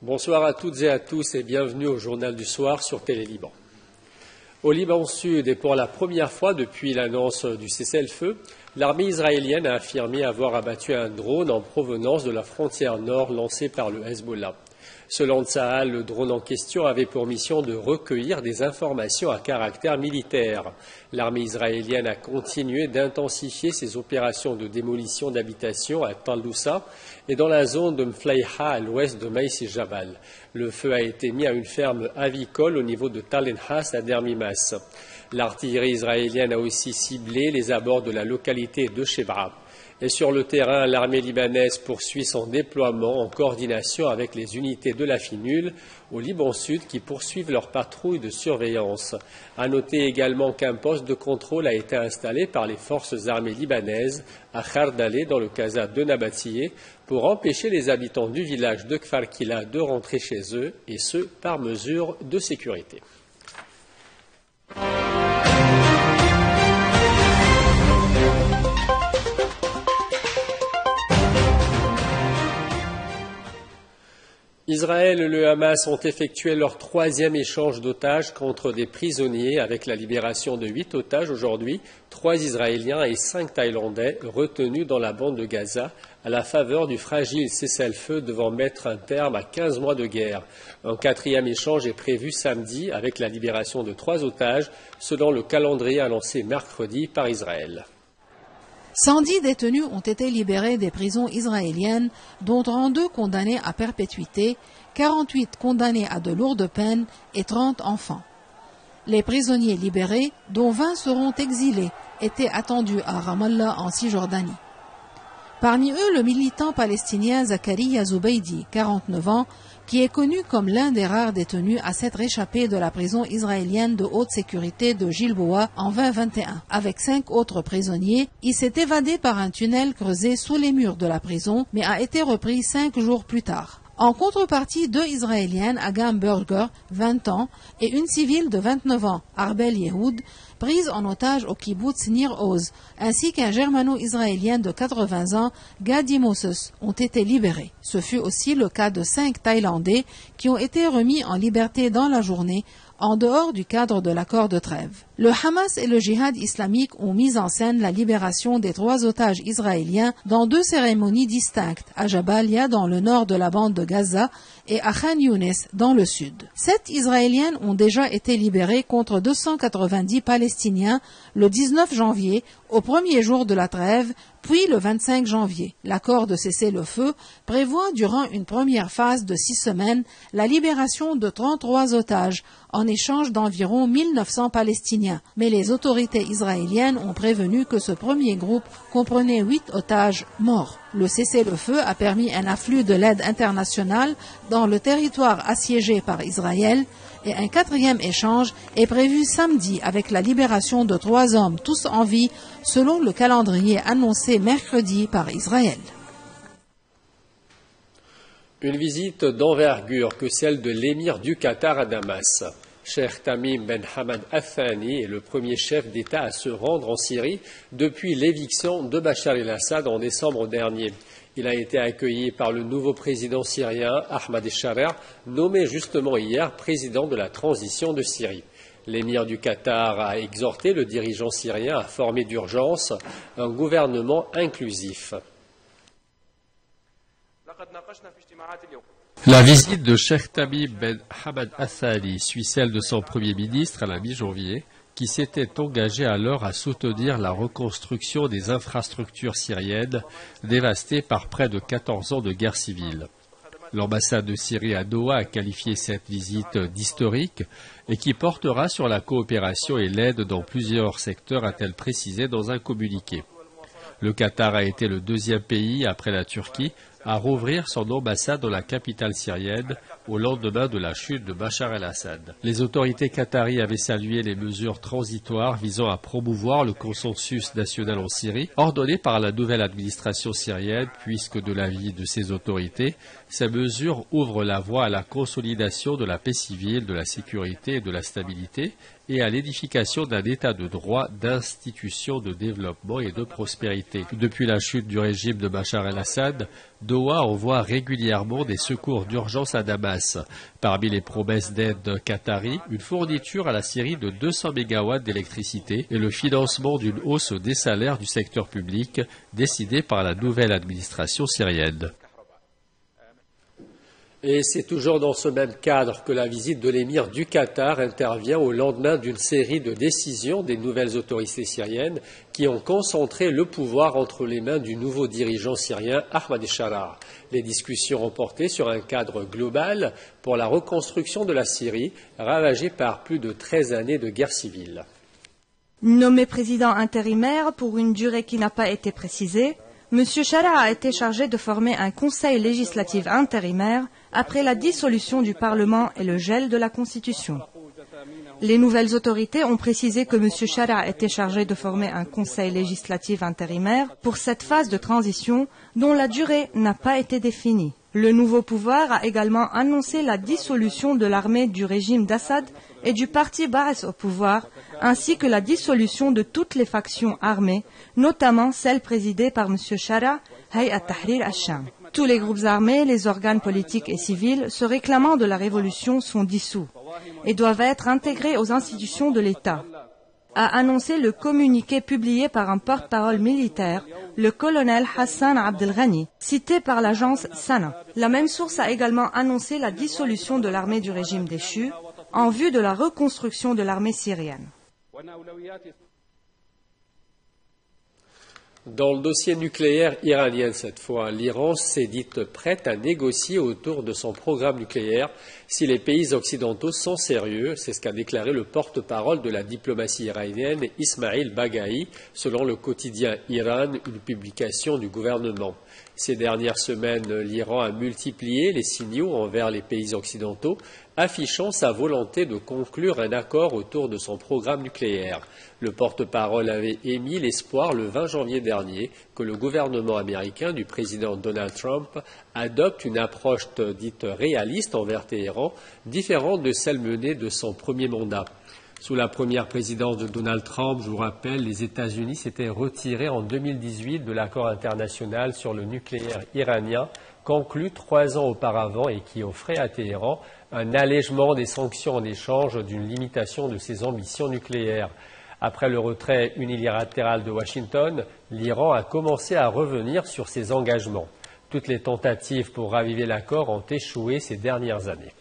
Bonsoir à toutes et à tous et bienvenue au Journal du Soir sur Télé-Liban. Au Liban Sud et pour la première fois depuis l'annonce du cessez-le-feu, l'armée israélienne a affirmé avoir abattu un drone en provenance de la frontière nord lancé par le Hezbollah. Selon Tsahal, le drone en question avait pour mission de recueillir des informations à caractère militaire. L'armée israélienne a continué d'intensifier ses opérations de démolition d'habitations à Tal-Doussa et dans la zone de Mflaïha à l'ouest de Maïs Jabal. Le feu a été mis à une ferme avicole au niveau de Tal-Enhas à Dermimas. L'artillerie israélienne a aussi ciblé les abords de la localité de Shebra. Et sur le terrain, l'armée libanaise poursuit son déploiement en coordination avec les unités de la FINUL au Liban Sud qui poursuivent leur patrouille de surveillance. À noter également qu'un poste de contrôle a été installé par les forces armées libanaises à Khardaleh dans le Kaza de Nabatiyeh pour empêcher les habitants du village de Kfar Kila de rentrer chez eux et ce par mesure de sécurité. Israël et le Hamas ont effectué leur troisième échange d'otages contre des prisonniers avec la libération de 8 otages aujourd'hui, 3 Israéliens et 5 Thaïlandais retenus dans la bande de Gaza à la faveur du fragile cessez-le-feu devant mettre un terme à 15 mois de guerre. Un quatrième échange est prévu samedi avec la libération de 3 otages selon le calendrier annoncé mercredi par Israël. 110 détenus ont été libérés des prisons israéliennes, dont 32 condamnés à perpétuité, 48 condamnés à de lourdes peines et 30 enfants. Les prisonniers libérés, dont 20 seront exilés, étaient attendus à Ramallah en Cisjordanie. Parmi eux, le militant palestinien Zakaria Zubaydi, 49 ans, qui est connu comme l'un des rares détenus à s'être échappé de la prison israélienne de haute sécurité de Gilboa en 2021. Avec 5 autres prisonniers, il s'est évadé par un tunnel creusé sous les murs de la prison, mais a été repris 5 jours plus tard. En contrepartie, 2 Israéliennes, Agam Burger, 20 ans, et une civile de 29 ans, Arbel Yehoud, prise en otage au kibbutz Nir Oz, ainsi qu'un germano-israélien de 80 ans, Gadi Moses, ont été libérés. Ce fut aussi le cas de 5 Thaïlandais qui ont été remis en liberté dans la journée, en dehors du cadre de l'accord de trêve. Le Hamas et le djihad islamique ont mis en scène la libération des 3 otages israéliens dans 2 cérémonies distinctes, à Jabalia dans le nord de la bande de Gaza et à Khan Younes dans le sud. 7 Israéliennes ont déjà été libérées contre 290 Palestiniens le 19 janvier, au premier jour de la trêve, puis le 25 janvier. L'accord de cessez-le-feu prévoit durant une première phase de 6 semaines la libération de 33 otages en échange d'environ 1900 Palestiniens. Mais les autorités israéliennes ont prévenu que ce premier groupe comprenait 8 otages morts. Le cessez-le-feu a permis un afflux de l'aide internationale dans le territoire assiégé par Israël et un 4e échange est prévu samedi avec la libération de 3 hommes tous en vie selon le calendrier annoncé mercredi par Israël. Une visite d'envergure que celle de l'émir du Qatar à Damas. Cheikh Tamim Ben Hamad Al-Thani est le premier chef d'État à se rendre en Syrie depuis l'éviction de Bachar el-Assad en décembre dernier. Il a été accueilli par le nouveau président syrien, Ahmad el-Sharer, nommé justement hier président de la transition de Syrie. L'émir du Qatar a exhorté le dirigeant syrien à former d'urgence un gouvernement inclusif. La visite de Cheikh Tamim Ben Hamad Al-Thani suit celle de son premier ministre à la mi-janvier, qui s'était engagé alors à soutenir la reconstruction des infrastructures syriennes dévastées par près de 14 ans de guerre civile. L'ambassade de Syrie à Doha a qualifié cette visite d'historique et qui portera sur la coopération et l'aide dans plusieurs secteurs, a-t-elle précisé dans un communiqué. Le Qatar a été le 2e pays, après la Turquie, à rouvrir son ambassade dans la capitale syrienne au lendemain de la chute de Bachar el-Assad. Les autorités qataries avaient salué les mesures transitoires visant à promouvoir le consensus national en Syrie, ordonnées par la nouvelle administration syrienne, puisque de l'avis de ces autorités, ces mesures ouvrent la voie à la consolidation de la paix civile, de la sécurité et de la stabilité, et à l'édification d'un état de droit, d'institutions de développement et de prospérité. Depuis la chute du régime de Bachar el-Assad, Doha envoie régulièrement des secours d'urgence à Damas. Parmi les promesses d'aide qatari, une fourniture à la Syrie de 200 MW d'électricité et le financement d'une hausse des salaires du secteur public décidée par la nouvelle administration syrienne. Et c'est toujours dans ce même cadre que la visite de l'émir du Qatar intervient au lendemain d'une série de décisions des nouvelles autorités syriennes qui ont concentré le pouvoir entre les mains du nouveau dirigeant syrien Ahmad Shara. Les discussions ont porté sur un cadre global pour la reconstruction de la Syrie, ravagée par plus de 13 années de guerre civile. Nommé président intérimaire pour une durée qui n'a pas été précisée, M. Shara a été chargé de former un conseil législatif intérimaire après la dissolution du Parlement et le gel de la Constitution. Les nouvelles autorités ont précisé que M. Shara était chargé de former un conseil législatif intérimaire pour cette phase de transition dont la durée n'a pas été définie. Le nouveau pouvoir a également annoncé la dissolution de l'armée du régime d'Assad et du parti Baas au pouvoir, ainsi que la dissolution de toutes les factions armées, notamment celles présidées par M. Shara, Hayat Tahrir al-Sham. Tous les groupes armés, les organes politiques et civils se réclamant de la révolution sont dissous et doivent être intégrés aux institutions de l'État, a annoncé le communiqué publié par un porte-parole militaire, le colonel Hassan Abdelghani, cité par l'agence Sana. La même source a également annoncé la dissolution de l'armée du régime déchu en vue de la reconstruction de l'armée syrienne. Dans le dossier nucléaire iranien cette fois, l'Iran s'est dite prête à négocier autour de son programme nucléaire si les pays occidentaux sont sérieux. C'est ce qu'a déclaré le porte-parole de la diplomatie iranienne, Ismail Baghaei, selon le quotidien Iran, une publication du gouvernement. Ces dernières semaines, l'Iran a multiplié les signaux envers les pays occidentaux, affichant sa volonté de conclure un accord autour de son programme nucléaire. Le porte-parole avait émis l'espoir le 20 janvier dernier que le gouvernement américain du président Donald Trump adopte une approche dite réaliste envers Téhéran, différente de celle menée de son premier mandat. Sous la première présidence de Donald Trump, je vous rappelle, les États-Unis s'étaient retirés en 2018 de l'accord international sur le nucléaire iranien, conclu 3 ans auparavant et qui offrait à Téhéran un allègement des sanctions en échange d'une limitation de ses ambitions nucléaires. Après le retrait unilatéral de Washington, l'Iran a commencé à revenir sur ses engagements. Toutes les tentatives pour raviver l'accord ont échoué ces dernières années.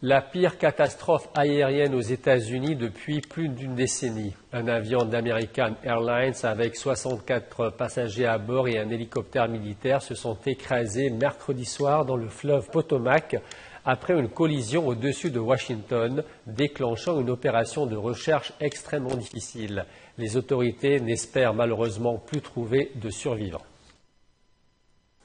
La pire catastrophe aérienne aux États-Unis depuis plus d'une décennie. Un avion d'American Airlines avec 64 passagers à bord et un hélicoptère militaire se sont écrasés mercredi soir dans le fleuve Potomac après une collision au-dessus de Washington, déclenchant une opération de recherche extrêmement difficile. Les autorités n'espèrent malheureusement plus trouver de survivants.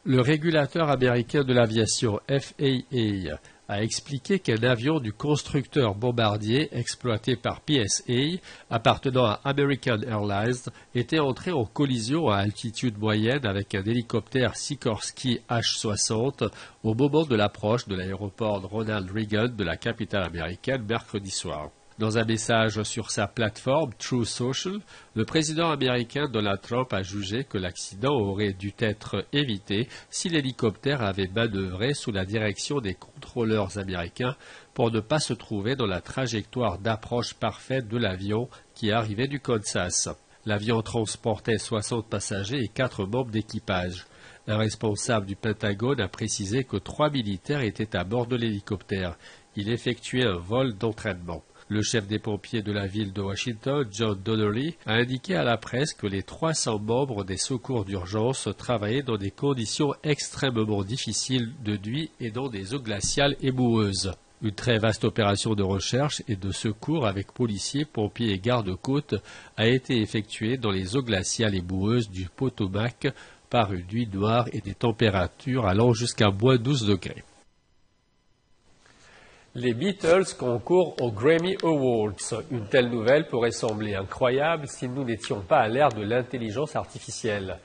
Le régulateur américain de l'aviation FAA a expliqué qu'un avion du constructeur Bombardier exploité par PSA, appartenant à American Airlines, était entré en collision à altitude moyenne avec un hélicoptère Sikorsky H-60 au moment de l'approche de l'aéroport Ronald Reagan de la capitale américaine mercredi soir. Dans un message sur sa plateforme Truth Social, le président américain Donald Trump a jugé que l'accident aurait dû être évité si l'hélicoptère avait manœuvré sous la direction des contrôleurs américains pour ne pas se trouver dans la trajectoire d'approche parfaite de l'avion qui arrivait du Kansas. L'avion transportait 60 passagers et 4 membres d'équipage. Un responsable du Pentagone a précisé que 3 militaires étaient à bord de l'hélicoptère. Il effectuait un vol d'entraînement. Le chef des pompiers de la ville de Washington, John Donnelly, a indiqué à la presse que les 300 membres des secours d'urgence travaillaient dans des conditions extrêmement difficiles de nuit et dans des eaux glaciales et boueuses. Une très vaste opération de recherche et de secours avec policiers, pompiers et gardes-côtes a été effectuée dans les eaux glaciales et boueuses du Potomac par une nuit noire et des températures allant jusqu'à moins 12 degrés. Les Beatles concourent aux Grammy Awards. Une telle nouvelle pourrait sembler incroyable si nous n'étions pas à l'ère de l'intelligence artificielle.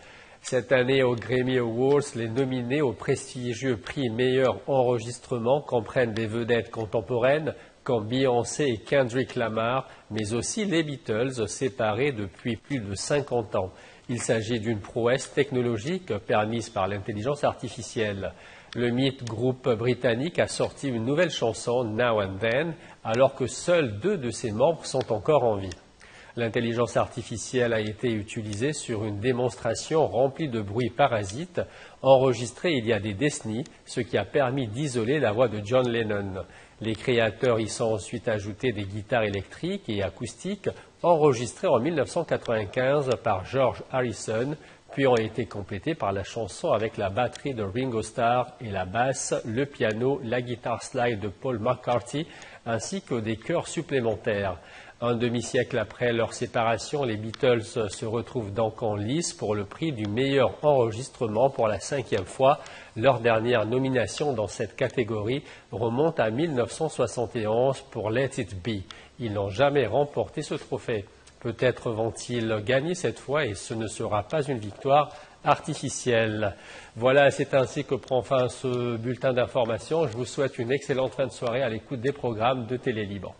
Cette année aux Grammy Awards, les nominés au prestigieux prix meilleur enregistrement comprennent des vedettes contemporaines comme Beyoncé et Kendrick Lamar, mais aussi les Beatles, séparés depuis plus de 50 ans. Il s'agit d'une prouesse technologique permise par l'intelligence artificielle. Le mythe groupe britannique a sorti une nouvelle chanson, Now and Then, alors que seuls 2 de ses membres sont encore en vie. L'intelligence artificielle a été utilisée sur une démonstration remplie de bruits parasites enregistrés il y a des décennies, ce qui a permis d'isoler la voix de John Lennon. Les créateurs y sont ensuite ajoutés des guitares électriques et acoustiques enregistrées en 1995 par George Harrison, puis ont été complétés par la chanson avec la batterie de Ringo Starr et la basse, le piano, la guitare slide de Paul McCartney, ainsi que des chœurs supplémentaires. Un demi-siècle après leur séparation, les Beatles se retrouvent donc en lice pour le prix du meilleur enregistrement pour la 5e fois. Leur dernière nomination dans cette catégorie remonte à 1971 pour Let It Be. Ils n'ont jamais remporté ce trophée. Peut-être vont-ils gagner cette fois et ce ne sera pas une victoire artificielle. Voilà, c'est ainsi que prend fin ce bulletin d'information. Je vous souhaite une excellente fin de soirée à l'écoute des programmes de Télé Liban.